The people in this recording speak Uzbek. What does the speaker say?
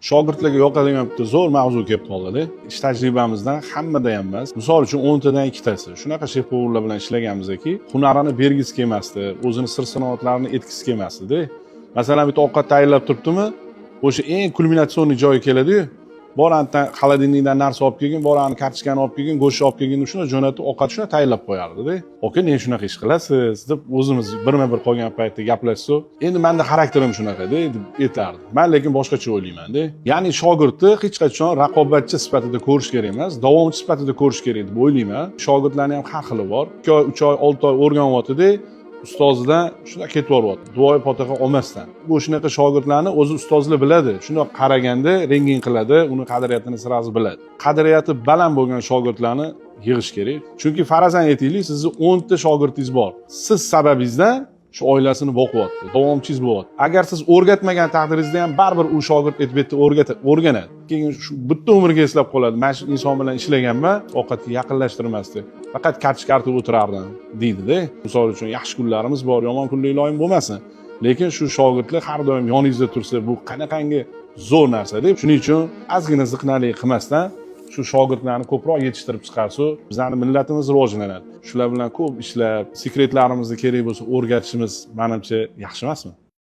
shogirdlarga yoqadigan bitta zo'r mavzu kelib qoldi-da. Ish tajribamizdan hammada ham emas. Misol uchun 10 tadan 2 tasi. Shunaqa shef-povurlar bilan ishlaganmizki, hunarini bergisi kelmasdi, o'zini sir-sinoatlarini aytgisi kelmasdi-da. Masalan, bitta ovqat tayyorlab turibdimi, o'sha eng kulminatsion joyi keladi-yu. Borandan xolodilnikdan narsa olib kelgin, borani kartochkani olib kelgin, go'sht olib kelgin, shuni jo'natib, ovqat shuni tayyorlab qo'yardi-da. "Aka, nega shunaqa ish qilasiz?" deb o'zimiz birma-bir qolgan paytda gaplashsak, "Endi menda xarakterim shunaqa-da" deb aytardi. Men lekin boshqacha o'ylayman-da. Ya'ni shogirdni hech qachon raqobatchi sifatida ko'rish kerak emas, davomchi sifatida ko'rish kerak deb o'ylayman. Shogirdlarning ham har xili bor. 2 oy, 3 oy, 6 oy o'rganyapti-da, ustozidan shunda ketib boryapti. Duoyi potaxa olmasdan. Bu shunaqa shogirdlarni o'zi ustozlar biladi. Shundoq qaraganda rengin qiladi, uni qadriyatini sirasi biladi. Qadriyati baland bo'lgan shogirdlarni yig'ish kerak. Chunki farazan aytaylik, sizni 10 ta shogirdingiz bor. Siz sababingizdan shu oilasini boqyapti, davomchingiz bo'lyapti. Agar siz o'rgatmagan taqdiringizda ham baribir u shogird aytib o'rganadi. Keyin shu bitta umrga eslab qoladi. Men shu inson bilan ishlaganman, ovqatga yaqinlashtirmasdi. Faqat kartochka artib o'tirardim, deydi-da. Misol uchun yaxshi kunlarimiz bor, yomon kunlar bo'lmasin. Lekin shu shogirdlar har doim yoningizda tursa, bu qanaqangi zo'r narsa-da. Shuning uchun ozgina ziqnalik qilmasdan shu shogirdlarni ko'proq yetishtirib chiqarsa, bizning millatimiz rivojlanadi. Shular bilan ko'p ishlab, sekretlarimizni kerak bo'lsa o'rgatishimiz menimcha yaxshi emasmi?